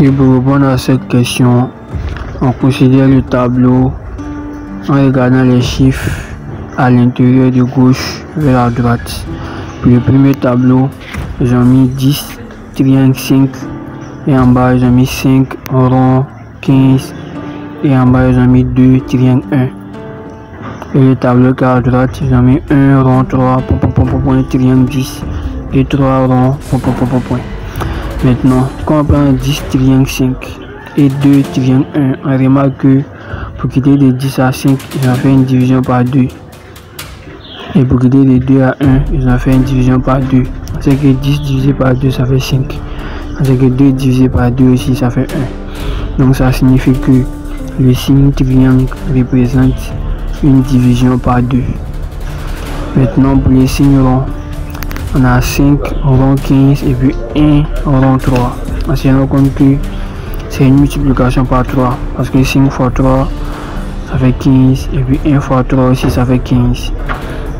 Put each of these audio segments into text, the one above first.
Et pour répondre à cette question, on considère le tableau en regardant les chiffres à l'intérieur de gauche vers la droite. Pour le premier tableau, ils ont mis 10, triangle 5, et en bas ils ont mis 5, rond 15, et en bas ils ont mis 2, triangle 1. Et le tableau qui est à droite, ils ont mis 1, rond 3, point, triangle 10, et 3 ronds, point. Maintenant, quand on prend 10, triangle 5, et 2, triangle 1, on remarque que pour quitter de 10 à 5, ils ont fait une division par 2. Et pour quitter de 2 à 1, ils ont fait une division par 2. C'est que 10 divisé par 2, ça fait 5. C'est que 2 divisé par 2 aussi, ça fait 1. Donc ça signifie que le signe triangle représente une division par 2. Maintenant, pour les signes ronds, on a 5, rond 15 et puis 1, rond 3. On se rend compte que c'est une multiplication par 3. Parce que 5 fois 3, ça fait 15. Et puis 1 fois 3 aussi, ça fait 15.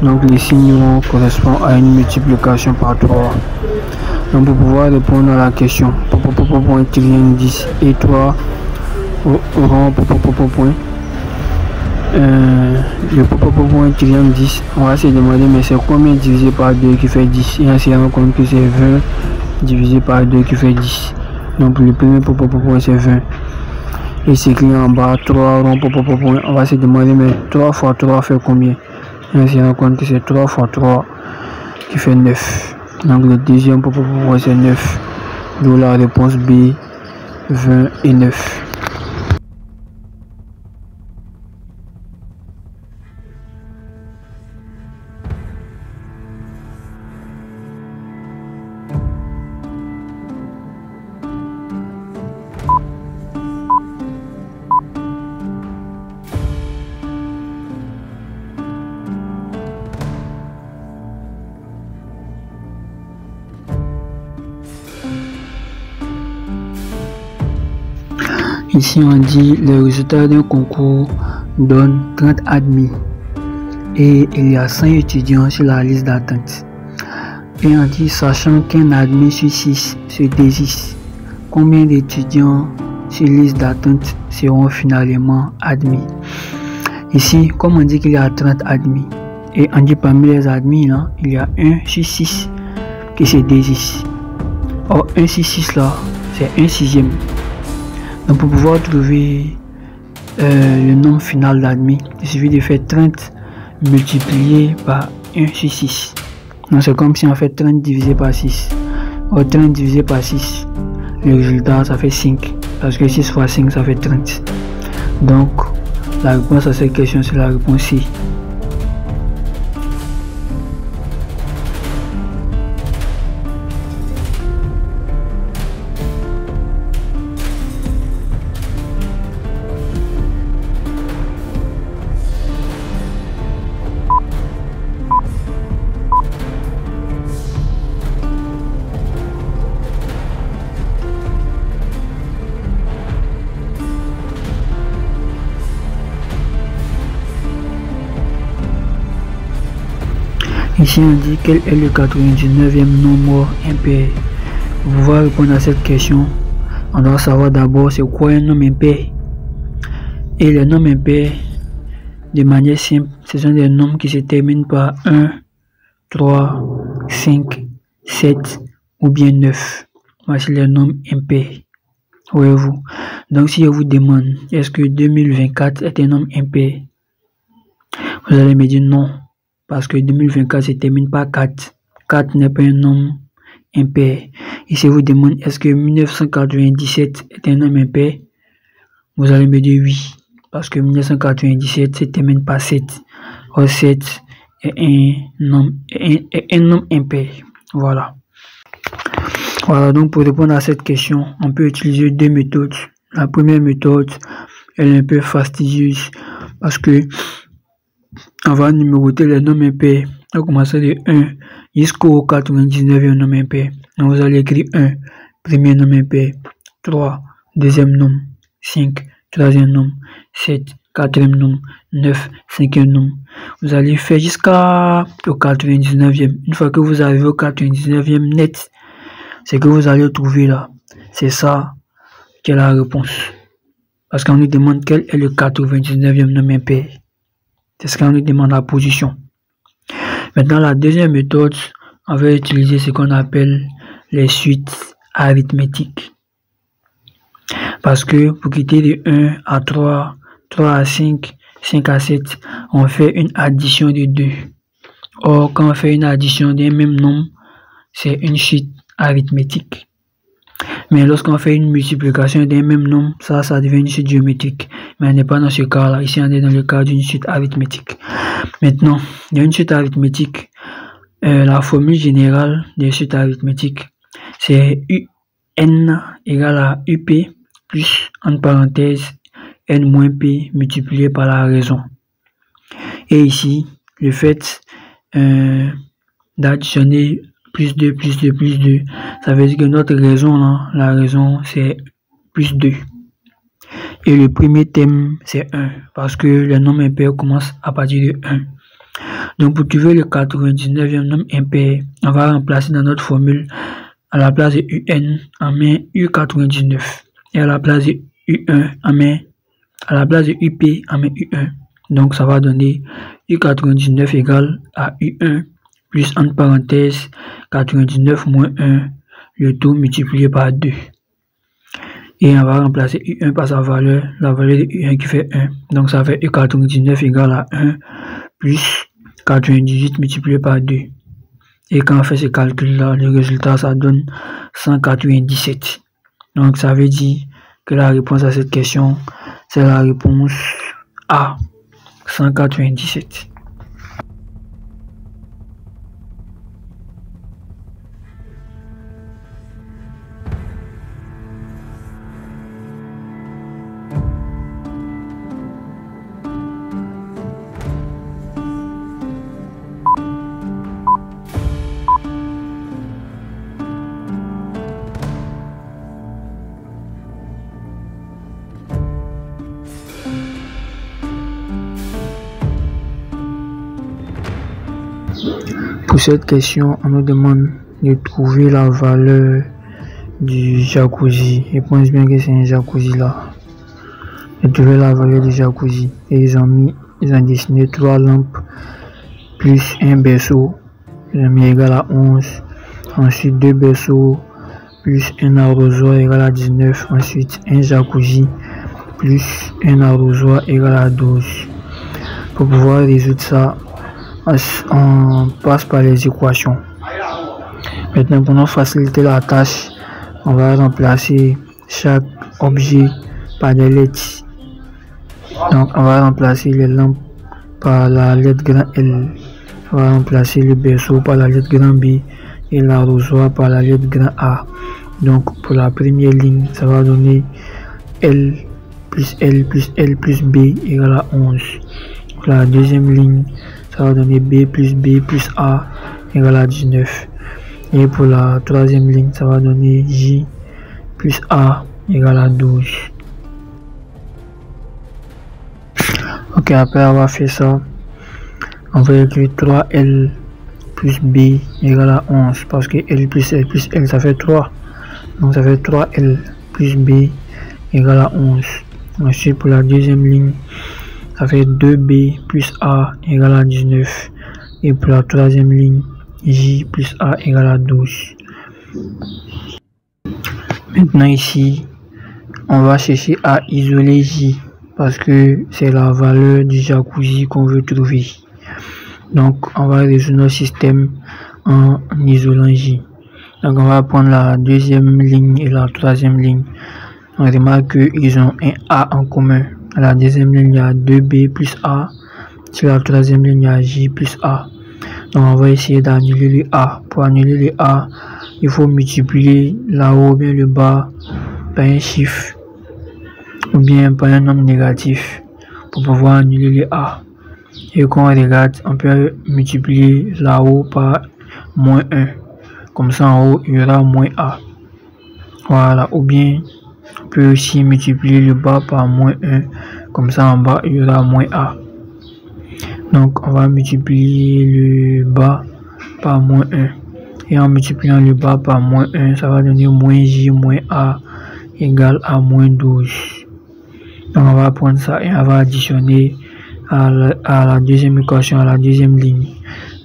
Donc les signes ronds correspondent à une multiplication par 3. Donc pour pouvoir répondre à la question, point triangle 10 et 3 rond point. Le point triangle 10, on va se demander mais c'est combien divisé par 2 qui fait 10, et on se rend compte que c'est 20 divisé par 2 qui fait 10. Donc le premier point c'est 20, et c'est écrit en bas 3 rond point. On va se demander mais 3 fois 3 fait combien, et on se rend compte que c'est 3 fois 3 qui fait 9. Donc le deuxième point c'est 9, d'où la réponse B, 20 et 9. Ici on dit le résultat d'un concours donne 30 admis et il y a 100 étudiants sur la liste d'attente. Et on dit sachant qu'un admis sur 6 se désiste, combien d'étudiants sur la liste d'attente seront finalement admis? Ici, comme on dit qu'il y a 30 admis, et on dit parmi les admis là, il y a 1 sur 6 qui se désiste. Or 1 sur 6 là, c'est 1/6. Donc pour pouvoir trouver le nombre final d'admis, il suffit de faire 30 multiplié par 1 sur 6. Donc c'est comme si on fait 30 divisé par 6. Or 30 divisé par 6, le résultat ça fait 5. Parce que 6 fois 5 ça fait 30. Donc la réponse à cette question c'est la réponse C. Ici on dit quel est le 99e nombre impair. Pour pouvoir répondre à cette question, on doit savoir d'abord c'est quoi un nombre impair. Et les nombres impairs, de manière simple, ce sont des nombres qui se terminent par 1, 3, 5, 7 ou bien 9. Voici les nombres impairs. Voyez-vous. Donc si je vous demande est-ce que 2024 est un nombre impair, vous allez me dire non. Parce que 2024 se termine par 4. 4 n'est pas un nombre impair. Et si je vous demande est-ce que 1997 est un nombre impair, vous allez me dire oui. Parce que 1997 se termine par 7. Or 7 est un nombre impair. Voilà. Voilà, donc pour répondre à cette question, on peut utiliser deux méthodes. La première méthode, elle est un peu fastidieuse parce que on va numéroter les nombres impairs. On va commencer de 1 jusqu'au 99e nombre impair. Donc vous allez écrire 1, premier nombre impair, 3, deuxième nombre, 5, troisième nombre, 7, quatrième nombre, 9, cinquième nombre. Vous allez faire jusqu'au 99e. Une fois que vous arrivez au 99e net, ce que vous allez trouver là, c'est ça qui est la réponse. Parce qu'on nous demande quel est le 99e nombre impair. C'est ce qu'on nous demande la position. Maintenant, la deuxième méthode, on va utiliser ce qu'on appelle les suites arithmétiques. Parce que pour quitter de 1 à 3, 3 à 5, 5 à 7, on fait une addition de 2. Or, quand on fait une addition d'un même nombre, c'est une suite arithmétique. Mais lorsqu'on fait une multiplication d'un même nombre, ça devient une suite géométrique. Mais on n'est pas dans ce cas-là. Ici, on est dans le cas d'une suite arithmétique. Maintenant, il y a une suite arithmétique. La formule générale des suites arithmétiques, c'est UN égale à UP plus, entre parenthèses, N moins P multiplié par la raison. Et ici, le fait d'additionner plus 2, plus 2, plus 2, ça veut dire que notre raison, là, la raison, c'est plus 2. Et le premier thème, c'est 1, parce que le nombre impair commence à partir de 1. Donc, pour trouver le 99e nombre impair, on va remplacer dans notre formule, à la place de UN, on met U99. Et à la place de U1, à la place de UP, on met U1. Donc, ça va donner U99 égale à U1 plus, entre parenthèses, 99 moins 1, le tout multiplié par 2. Et on va remplacer U1 par sa valeur, la valeur de U1 qui fait 1. Donc, ça fait U99 égale à 1 plus 98 multiplié par 2. Et quand on fait ce calcul-là, le résultat, ça donne 197. Donc, ça veut dire que la réponse à cette question, c'est la réponse A, 197. Pour cette question, on nous demande de trouver la valeur du jacuzzi. Et pense bien que c'est un jacuzzi là. De trouver la valeur du jacuzzi. Et ils ont dessiné 3 lampes plus un berceau. Ils ont mis égal à 11. Ensuite 2 berceaux plus un arrosoir égal à 19. Ensuite un jacuzzi plus un arrosoir égal à 12. Pour pouvoir résoudre ça, on passe par les équations. Maintenant, pour nous faciliter la tâche, on va remplacer chaque objet par des lettres. Donc, on va remplacer les lampes par la lettre grand L. On va remplacer le berceau par la lettre grand B et l'arrosoir par la lettre grand A. Donc, pour la première ligne, ça va donner L plus L plus L plus B égale à 11. Pour la deuxième ligne, ça va donner B plus A égale à 19. Et pour la troisième ligne, ça va donner J plus A égale à 12. Ok, après avoir fait ça, on va écrire 3L plus B égale à 11. Parce que L plus L, ça fait 3. Donc ça fait 3L plus B égale à 11. Ensuite, pour la deuxième ligne, ça fait 2B plus A égale à 19. Et pour la troisième ligne, J plus A égale à 12. Maintenant ici, on va chercher à isoler J parce que c'est la valeur du jacuzzi qu'on veut trouver. Donc on va résoudre notre système en isolant J. Donc on va prendre la deuxième ligne et la troisième ligne. On remarque qu'ils ont un A en commun. À la deuxième ligne, il y a 2B plus A. Sur la troisième ligne, il y a J plus A. Donc, on va essayer d'annuler le A. Pour annuler le A, il faut multiplier là-haut ou bien le bas par un chiffre ou bien par un nombre négatif pour pouvoir annuler le A. Et quand on regarde, on peut multiplier là-haut par moins 1. Comme ça, en haut, il y aura moins A. Voilà. Ou bien, on peut aussi multiplier le bas par moins 1. Comme ça, en bas, il y aura moins A. Donc, on va multiplier le bas par moins 1. Et en multipliant le bas par moins 1, ça va donner moins J moins A égale à moins 12. Donc on va prendre ça et on va additionner à la deuxième équation, à la deuxième ligne.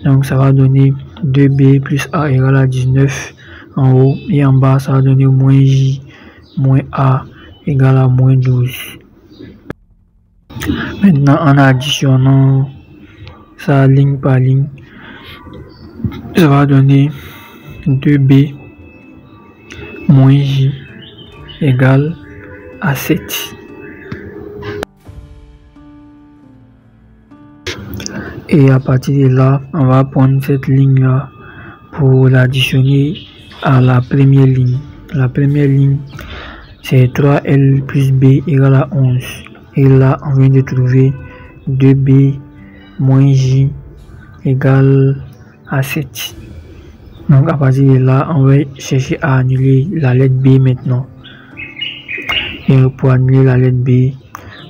Donc ça va donner 2b plus a égale à 19 en haut, et en bas ça va donner moins j moins a égale à moins 12. Maintenant en additionnant ça ligne par ligne, ça va donner 2b moins j égale à 7. Et à partir de là, on va prendre cette ligne là pour l'additionner à la première ligne. La première ligne, c'est 3L plus B égale à 11. Et là, on vient de trouver 2B moins J égale à 7. Donc à partir de là, on va chercher à annuler la lettre B maintenant. Et pour annuler la lettre B,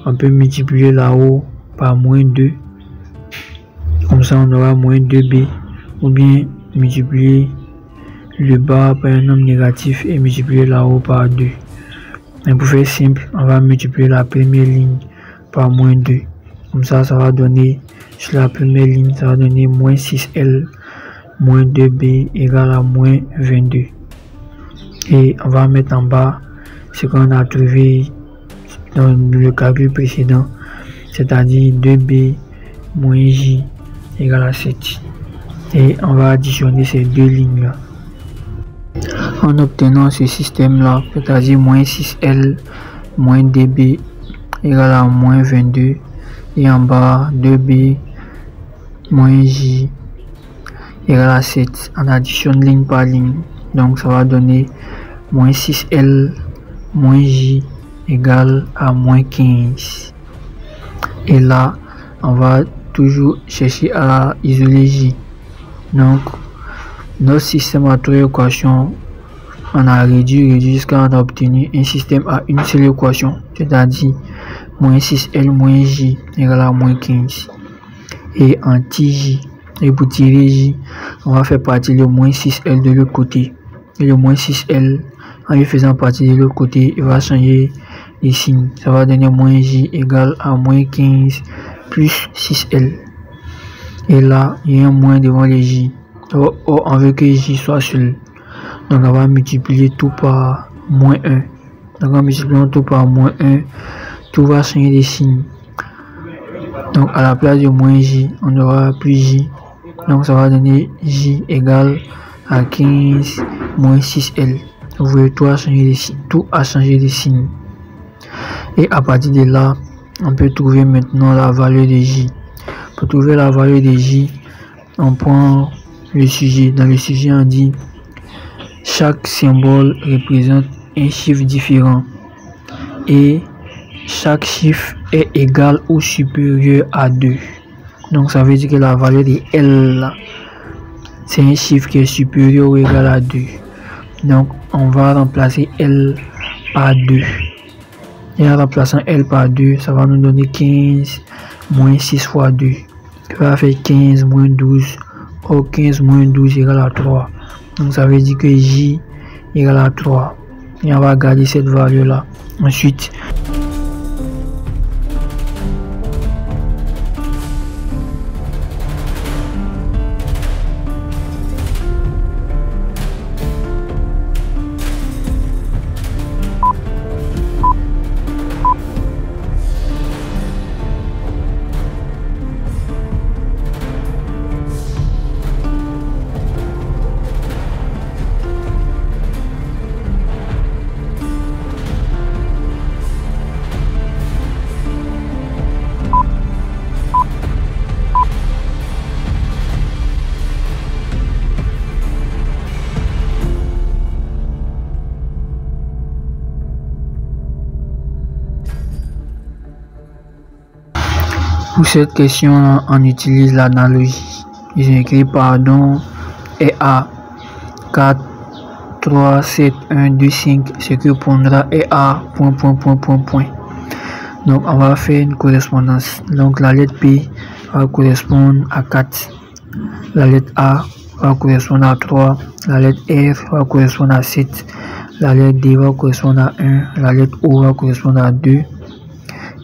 on peut multiplier là-haut par moins 2. Comme ça, on aura moins 2b, ou bien multiplier le bas par un nombre négatif et multiplier là-haut par 2. Et pour faire simple, on va multiplier la première ligne par moins 2. Comme ça, ça va donner, sur la première ligne, ça va donner moins 6L moins 2b égale à moins 22. Et on va mettre en bas ce qu'on a trouvé dans le calcul précédent, c'est-à-dire 2b moins j égale à 7. Et on va additionner ces deux lignes là. En obtenant ce système là, c'est-à-dire moins 6L moins 2b égale à moins 22, et en bas 2b moins j égale à 7, on additionne ligne par ligne. Donc ça va donner moins 6L moins j égale à moins 15. Et là, on va toujours chercher à isoler j. Donc notre système à 3 équations, on a réduit jusqu'à on a obtenu un système à une seule équation, c'est-à-dire moins 6L moins j égale à moins 15. Et anti-j, et pour tirer j, on va faire partir le moins 6L de l'autre côté. Et le moins 6L, en le faisant partir de l'autre côté, il va changer les signes. Ça va donner moins j égale à moins 15 plus 6L. Et là, il y a un moins devant les j. On veut que j soit seul. Donc on va multiplier tout par moins 1. Donc en multipliant tout par moins 1, tout va changer les signes. Donc à la place de moins j, on aura plus j. Donc ça va donner j égale à 15 moins 6L. Vous voyez, tout a changé les signes. Et à partir de là, on peut trouver maintenant la valeur de j. Pour trouver la valeur de j, on prend le sujet. Dans le sujet, on dit chaque symbole représente un chiffre différent et chaque chiffre est égal ou supérieur à 2. Donc ça veut dire que la valeur de L, c'est un chiffre qui est supérieur ou égal à 2. Donc on va remplacer L par 2. Et en remplaçant L par 2, ça va nous donner 15 moins 6 fois 2. Ça va faire 15 moins 12. Or 15 moins 12 égale à 3. Donc ça veut dire que J égale à 3. Et on va garder cette valeur là. Ensuite, pour cette question, on utilise l'analogie. Ils ont écrit pardon et A 4, 3, 7, 1, 2, 5, ce que prendra est A, point. Donc on va faire une correspondance. Donc la lettre P va correspondre à 4. La lettre A va correspondre à 3. La lettre R va correspondre à 7. la lettre D va correspondre à 1, la lettre O va correspondre à 2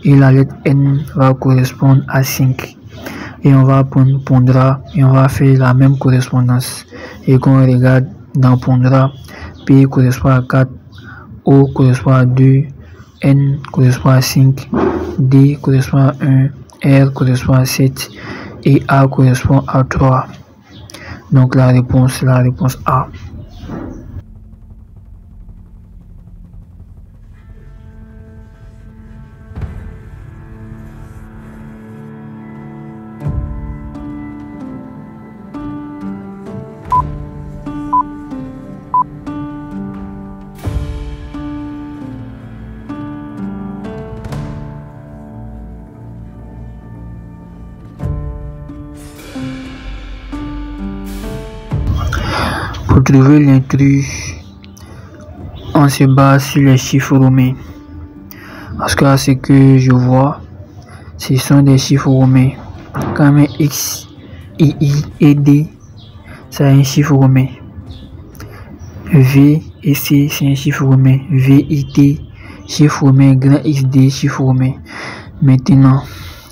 et la lettre N va correspondre à 5. Et on va prendre Pondra et on va faire la même correspondance. Et quand on regarde dans Pondra, P correspond à 4, O correspond à 2, N correspond à 5, D correspond à 1, R correspond à 7 et A correspond à 3. Donc la réponse A. Pour trouver l'intrus, on se base sur les chiffres romains. Parce que ce que je vois, ce sont des chiffres romains. Comme X, II et D, c'est un chiffre romain. V et C, c'est un chiffre romain. VIT, chiffre romain. Grand XD, chiffre romain. Maintenant,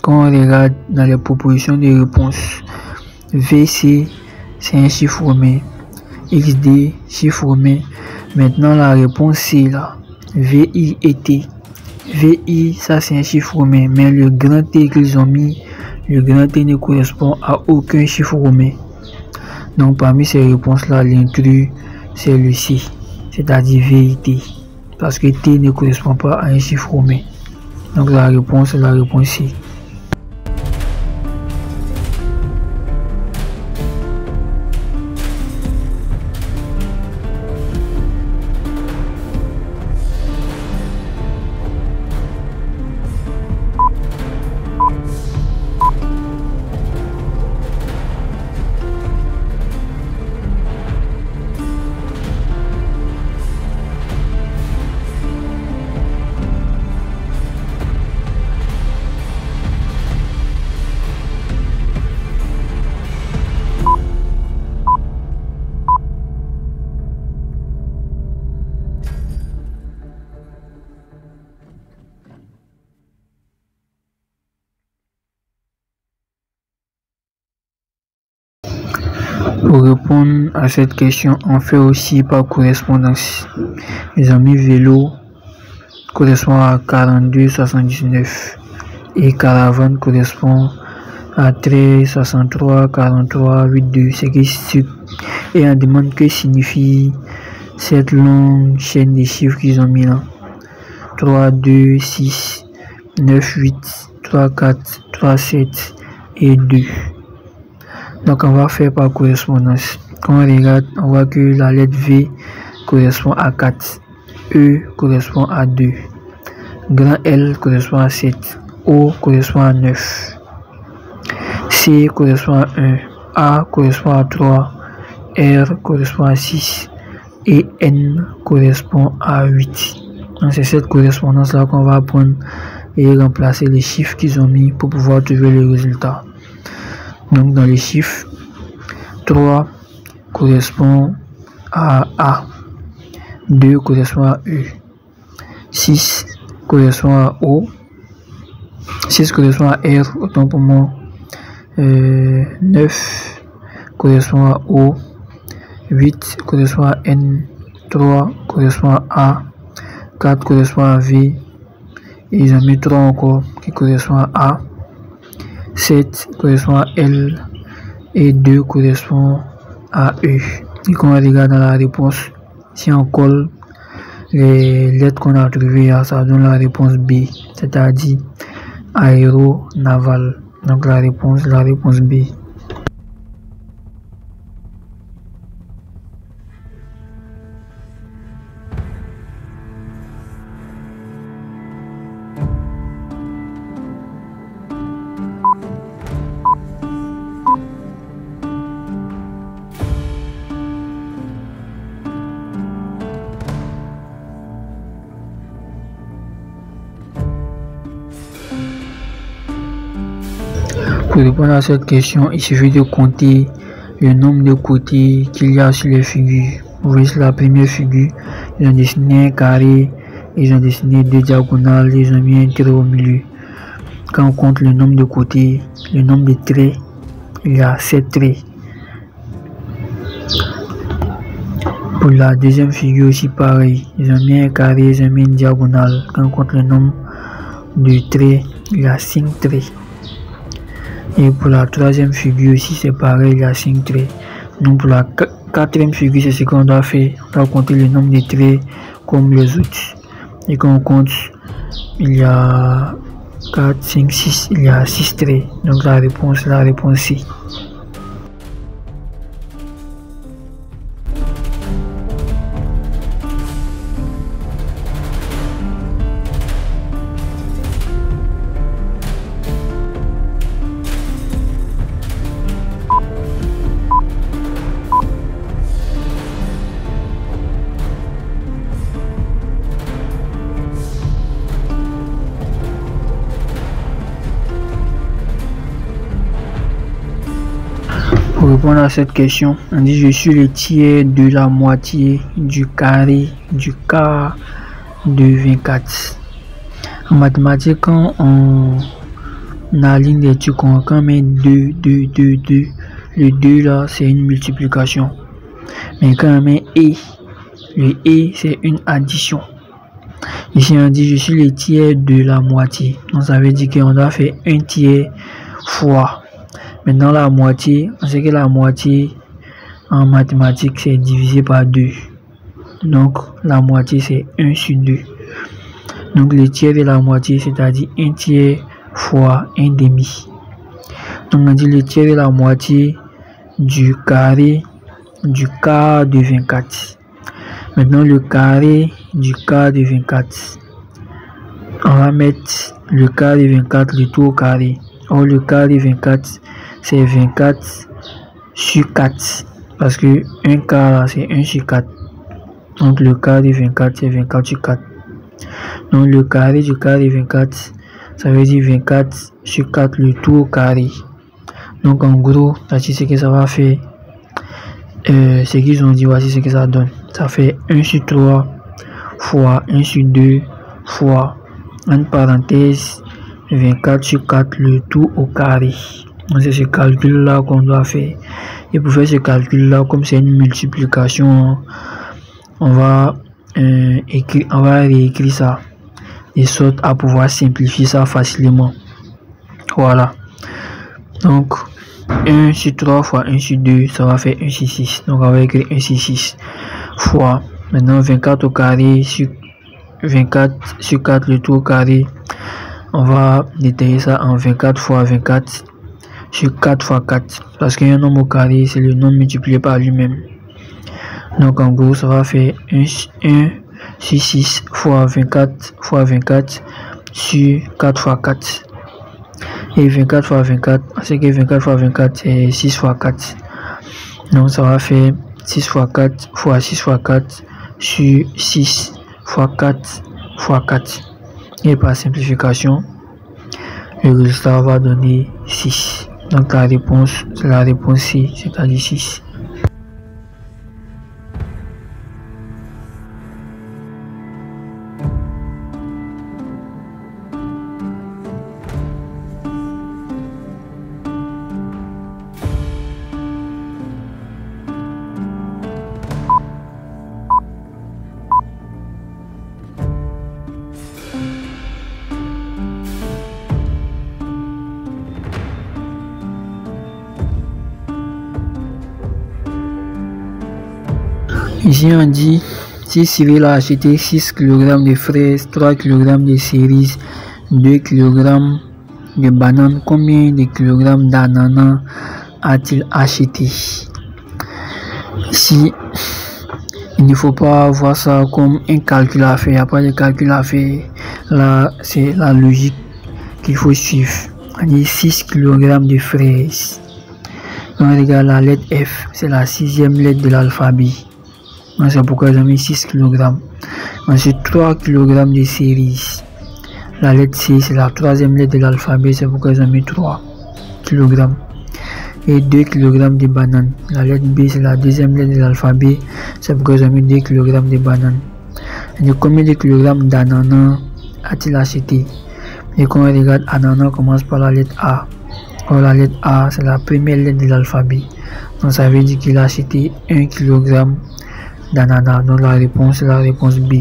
quand on regarde dans les propositions de réponse, VC, c'est un chiffre romain. XD, chiffre romain. Maintenant, la réponse C là. VI et T. VI, ça c'est un chiffre romain. Mais le grand T qu'ils ont mis, le grand T ne correspond à aucun chiffre romain. Donc, parmi ces réponses-là, l'intrus, c'est le C. C'est-à-dire VIT. Parce que T ne correspond pas à un chiffre romain. Donc, la réponse est la réponse C. Pour répondre à cette question, on fait aussi par correspondance. Les amis, vélo correspond à 42,79 et caravane correspond à 13,63, 43,82. C'est que et on demande que signifie cette longue chaîne de chiffres qu'ils ont mis là. 3, 2, 6, 9, 8, 3, 4, 3, 7 et 2. Donc on va faire par correspondance. Quand on regarde, on voit que la lettre V correspond à 4, E correspond à 2, grand L correspond à 7, O correspond à 9, C correspond à 1, A correspond à 3, R correspond à 6 et N correspond à 8. Donc c'est cette correspondance là qu'on va prendre et remplacer les chiffres qu'ils ont mis pour pouvoir trouver le résultat. Donc dans les chiffres, 3 correspond à A, 2 correspond à E, 6 correspond à O, 6 correspond à R, autant pour moi, 9 correspond à O, 8 correspond à N, 3 correspond à A, 4 correspond à V, et ils ont mis 3 encore qui correspond à A, 7 correspond à L et 2 correspond à E. Et quand on regarde dans la réponse, si on colle les lettres qu'on a trouvées, ça donne la réponse B, c'est-à-dire aéronaval. Donc la réponse B. Pour répondre à cette question, il suffit de compter le nombre de côtés qu'il y a sur les figures. Vous voyez la première figure, ils ont dessiné un carré, ils ont dessiné 2 diagonales, ils ont mis un trait au milieu. Quand on compte le nombre de côtés, le nombre de traits, il y a 7 traits. Pour la deuxième figure aussi pareil, ils ont mis un carré, ils ont mis une diagonale. Quand on compte le nombre de traits, il y a 5 traits. Et pour la troisième figure aussi c'est pareil, il y a 5 traits. Donc pour la quatrième figure, c'est ce qu'on doit faire. On doit compter le nombre de traits comme les autres. Et quand on compte, il y a 4, 5, 6, il y a 6 traits. Donc la réponse C. Pour répondre à cette question, on dit je suis le tiers de la moitié du carré du quart de 24. En mathématiques, quand on aligne les trucs, quand on met 2, 2, 2, 2, le 2 là c'est une multiplication. Mais quand on met et, le et c'est une addition. Ici on dit je suis le tiers de la moitié. Donc ça veut dire qu'on doit faire un tiers fois. Maintenant la moitié, on sait que la moitié en mathématiques c'est divisé par 2. Donc la moitié c'est 1 sur 2. Donc le tiers de la moitié, c'est-à-dire 1 tiers fois 1 demi. Donc on dit le tiers de la moitié du carré du quart de 24. Maintenant le carré du quart de 24. On va mettre le quart de 24 le tout au carré. Or le quart de 24 c'est 24 sur 4. Parce que un quart c'est 1 sur 4. Donc le quart de 24 c'est 24 sur 4. Donc le carré du quart de 24, ça veut dire 24 sur 4 le tout au carré. Donc en gros, voici ce que ça va faire. Ce qu'ils ont dit, voici ce que ça donne. Ça fait 1 sur 3 fois 1 sur 2 fois, entre parenthèses, 24 sur 4 le tout au carré. Donc c'est ce calcul là qu'on doit faire. Et pour faire ce calcul là, comme c'est une multiplication, on va réécrire ça de sorte à pouvoir simplifier ça facilement. Voilà. Donc 1 sur 3 fois 1 sur 2, ça va faire 1 sur 6. Donc on va écrire 1 sur 6 fois. Maintenant 24 au carré sur 24 sur 4 le tout au carré. On va détailler ça en 24 fois 24 sur 4 fois 4. Parce qu'un nombre au carré, c'est le nombre multiplié par lui-même. Donc en gros, ça va faire 1 sur 6 fois 24 fois 24 sur 4 fois 4. Et 24 fois 24, c'est que 24 fois 24 c'est 6 fois 4. Donc ça va faire 6 fois 4 fois 6 fois 4 sur 6 fois 4 fois 4. Et par simplification, le résultat va donner 6. Donc la réponse, c'est la réponse C, c'est-à-dire 6. Ici on dit si Cyril a acheté 6 kg de fraises, 3 kg de cerises, 2 kg de bananes, combien de kilogrammes d'ananas a-t-il acheté? Ici, il ne faut pas voir ça comme un calcul à faire. Il n'y a pas de calcul à faire. Là, c'est la logique qu'il faut suivre. On dit 6 kg de fraises. Donc regarde la lettre F, c'est la 6e lettre de l'alphabet. C'est pourquoi ils ont mis 6 kg. Ensuite 3 kg de cerises. La lettre C, c'est la 3e lettre de l'alphabet, c'est pourquoi ils ont mis 3 kg. et 2 kg de bananes. La lettre B, c'est la deuxième lettre de l'alphabet, c'est pourquoi j'ai mis 2 kg de bananes. Et combien de kilogrammes d'ananas a-t-il acheté? Et quand on regarde, ananas commence par la lettre A. Or, la lettre A, c'est la première lettre de l'alphabet. Donc, ça veut dire qu'il a acheté 1 kg d'ananas. Donc, la réponse, c'est la réponse B.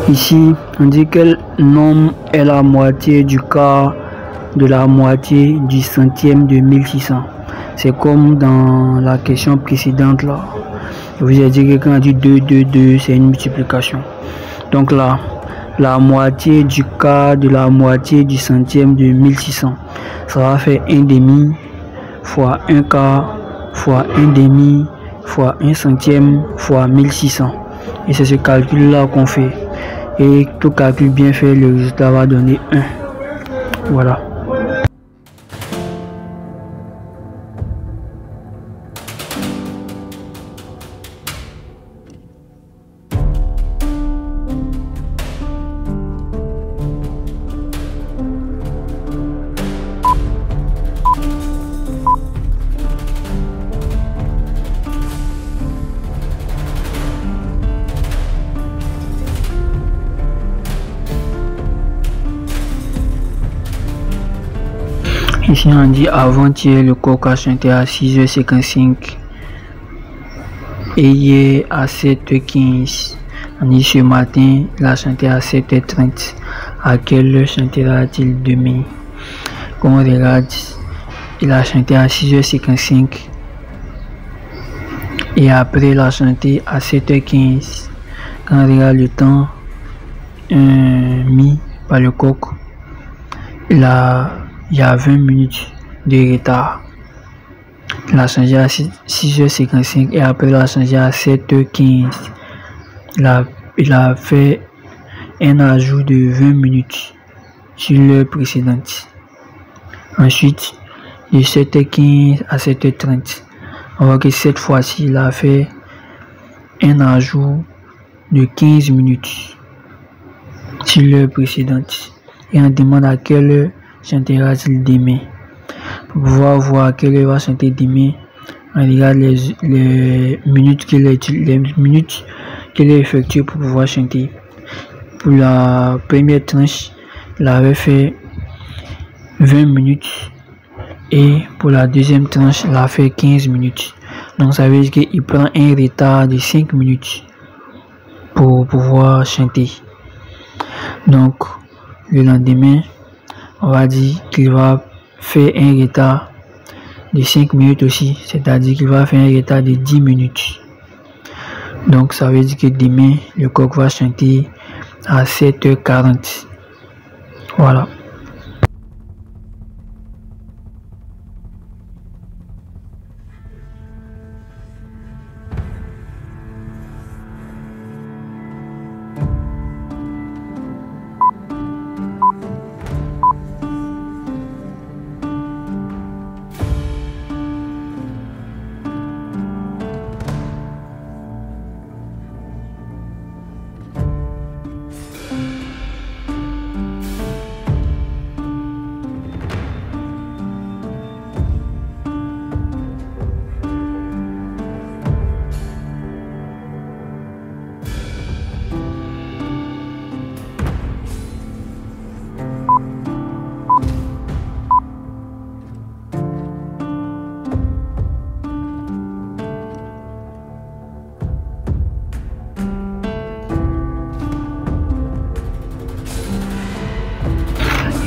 Ici, on dit quel nombre est la moitié du quart de la moitié du centième de 1600. C'est comme dans la question précédente là. Je vous ai dit que quand on dit 2, 2, 2, c'est une multiplication. Donc là, la moitié du quart de la moitié du centième de 1600. Ça va faire 1 demi fois 1 quart fois 1 demi fois 1 centième fois 1600. Et c'est ce calcul là qu'on fait. Et tout calcul bien fait, le résultat va donner 1. Voilà. Ici on dit avant-hier le coq a chanté à 6h55 et hier à 7h15. On dit ce matin il a chanté à 7h30. À quelle heure chantera-t-il demain? Quand on regarde, il a chanté à 6h55 et après il a chanté à 7h15. Quand on regarde le temps mis par le coq, il y a 20 minutes de retard. Il a changé à 6h55 et après il a changé à 7h15. Il a fait un ajout de 20 minutes sur l'heure précédente. Ensuite, de 7h15 à 7h30, on voit que cette fois-ci, il a fait un ajout de 15 minutes sur l'heure précédente. Et on demande à quelle heure chantera-t-il demain. Pour pouvoir voir à quelle heure va chanter demain, on regarde les minutes qu'il a effectuées pour pouvoir chanter. Pour la première tranche, il avait fait 20 minutes et pour la deuxième tranche, il a fait 15 minutes. Donc ça veut dire qu'il prend un retard de 5 minutes pour pouvoir chanter. Donc le lendemain, on va dire qu'il va faire un retard de 5 minutes aussi, c'est-à-dire qu'il va faire un retard de 10 minutes. Donc ça veut dire que demain, le coq va chanter à 7h40. Voilà.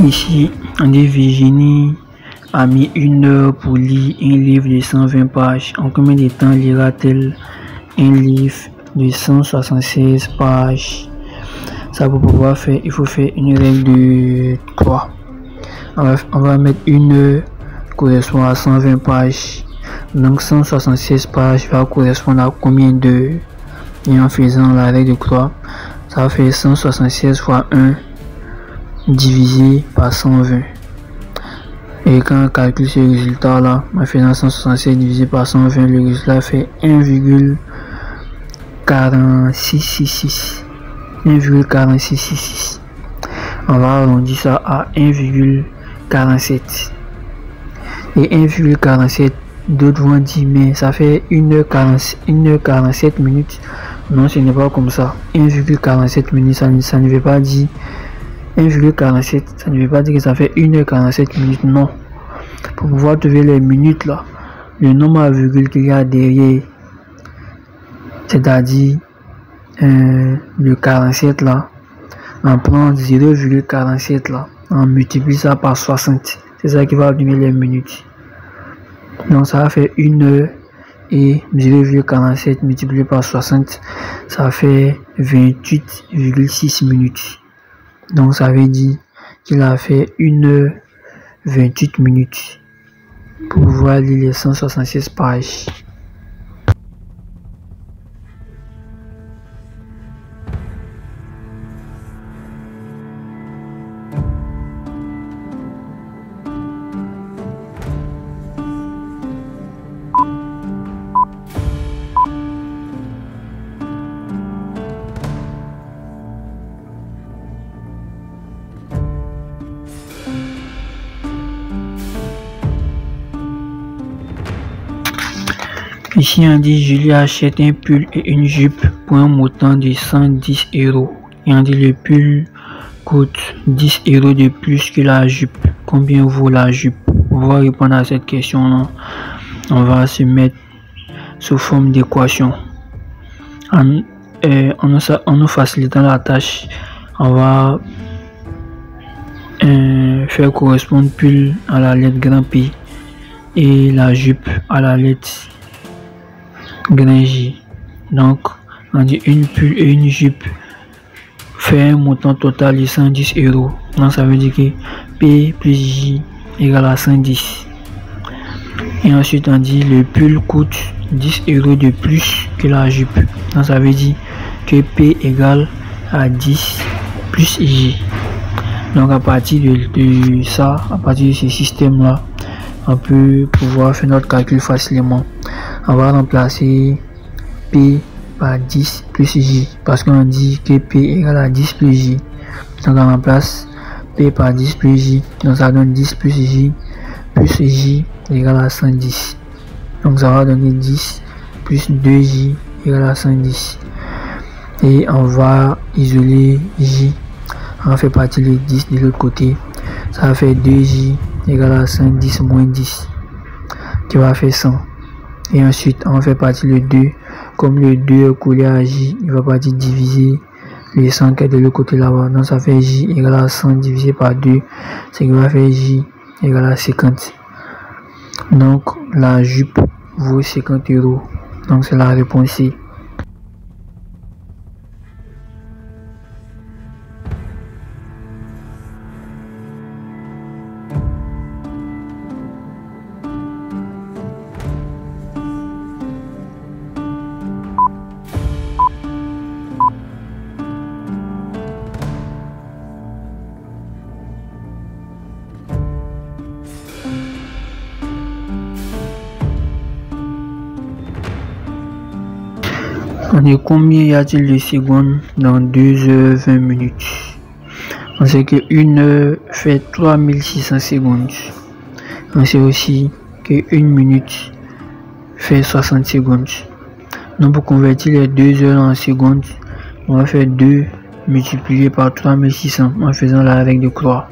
Ici, on dit Virginie a mis 1 heure pour lire un livre de 120 pages. En combien de temps lira-t-elle un livre de 176 pages? Ça, pour pouvoir faire, il faut faire une règle de 3. On va mettre 1 heure correspond à 120 pages. Donc 176 pages va correspondre à combien d'heures? Et en faisant la règle de 3, ça va faire 176 fois 1 divisé par 120. Et quand on calcule ce résultat là, en faisant 176 divisé par 120, le résultat fait 1,4666. 1,4666. On va arrondir ça à 1,47. Et 1,47, d'autres vont dire mais ça fait 1h47 minutes. Non, ce n'est pas comme ça. 1,47 minutes, ça ne veut pas dire 1,47, ça ne veut pas dire que ça fait 1h47 minutes. Non. Pour pouvoir trouver les minutes là, le nombre à virgule qu'il y a derrière, c'est-à-dire le 47 là, on prend 0,47 là, on multiplie ça par 60. C'est ça qui va donner les minutes. Donc ça va faire 1 heure et 0,47 multiplié par 60, ça fait 28,6 minutes. Donc ça veut dire qu'il a fait 1 heure 28 minutes pour pouvoir lire les 166 pages. Ici on dit Julie achète un pull et une jupe pour un montant de 110 €. Et on dit le pull coûte 10 € de plus que la jupe. Combien vaut la jupe? Pour pouvoir répondre à cette question là, on va se mettre sous forme d'équation. En nous facilitant la tâche, on va faire correspondre pull à la lettre grand P et la jupe à la lettre grand J. Donc on dit une pull et une jupe fait un montant total de 110 €. Donc ça veut dire que P plus J égale à 110. Et ensuite on dit le pull coûte 10 € de plus que la jupe. Donc ça veut dire que P égale à 10 plus J. Donc à partir de ça, à partir de ce système là, on peut pouvoir faire notre calcul facilement. On va remplacer P par 10 plus J parce qu'on dit que P égale à 10 plus J. Donc on remplace P par 10 plus J. Donc ça donne 10 plus J égale à 110. Donc ça va donner 10 plus 2J égale à 110. Et on va isoler J. On va faire partir les 10 de l'autre côté. Ça va faire 2J égale à 110 moins 10 qui va faire 100. Et ensuite on va faire partir le 2. Comme le 2 est collé à J, il va partir diviser le 100 qui est de l'autre côté là-bas. Donc ça fait J égale à 100 divisé par 2, ce qui va faire J égale à 50. Donc la jupe vaut 50 €. Donc c'est la réponse C. On est combien y a-t-il de secondes dans 2 heures 20 minutes? On sait que 1 heure fait 3600 secondes. On sait aussi que 1 minute fait 60 secondes. Donc pour convertir les 2 heures en secondes, on va faire 2 multiplié par 3600 en faisant la règle de croix.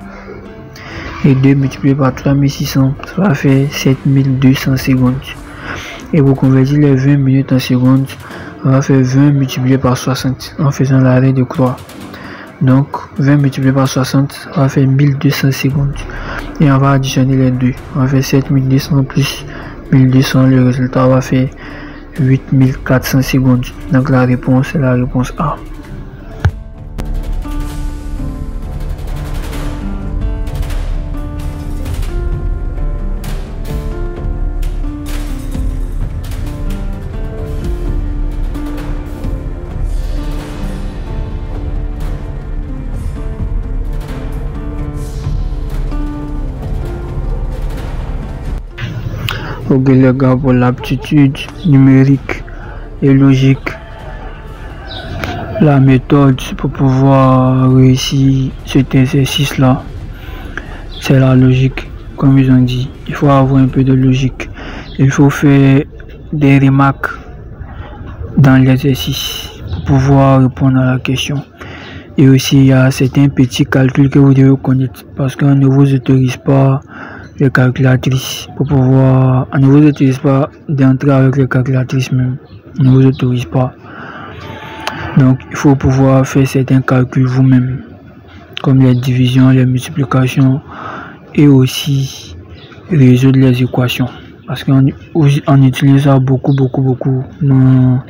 Et 2 multiplié par 3600, ça va faire 7200 secondes. Et pour convertir les 20 minutes en secondes, on va faire 20 multiplié par 60 en faisant la règle de croix. Donc 20 multiplié par 60, ça va faire 1200 secondes. Et on va additionner les deux. On va faire 7200 plus 1200. Le résultat va faire 8400 secondes. Donc la réponse est la réponse A. Ok les gars, pour l'aptitude numérique et logique, la méthode pour pouvoir réussir cet exercice là, c'est la logique. Comme ils ont dit, il faut avoir un peu de logique. Il faut faire des remarques dans l'exercice pour pouvoir répondre à la question. Et aussi il y a certains petits calculs que vous devez connaître, parce qu'on ne vous autorise pas les calculatrices pour pouvoir, on ne vous autorise pas d'entrer avec les calculatrices même, on ne vous autorise pas. Donc il faut pouvoir faire certains calculs vous-même, comme les divisions, les multiplications, et aussi résoudre les équations, parce qu'on utilise ça beaucoup dans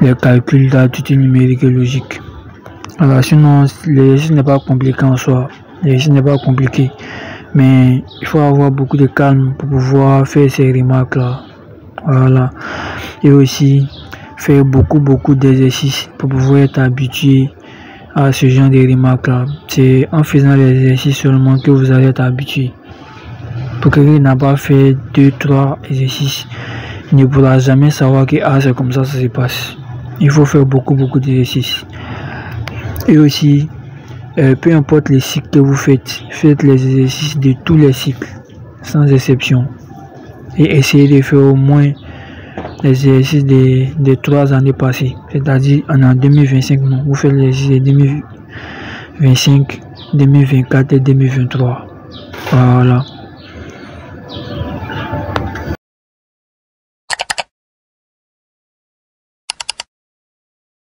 les calculs d'aptitude numérique et logique. Alors sinon l'exercice n'est pas compliqué en soi. L'exercice n'est pas compliqué, mais il faut avoir beaucoup de calme pour pouvoir faire ces remarques là. Voilà. Et aussi faire beaucoup d'exercices pour pouvoir être habitué à ce genre de remarques là. C'est en faisant les exercices seulement que vous allez être habitué. Pour quelqu'un qui n'a pas fait 2-3 exercices, il ne pourra jamais savoir que c'est comme ça se passe. Il faut faire beaucoup d'exercices. Et aussi peu importe les cycles que vous faites, faites les exercices de tous les cycles, sans exception. Et essayez de faire au moins les exercices des 3 années passées. C'est-à-dire en 2025, non, vous faites les exercices de 2025, 2024 et 2023. Voilà.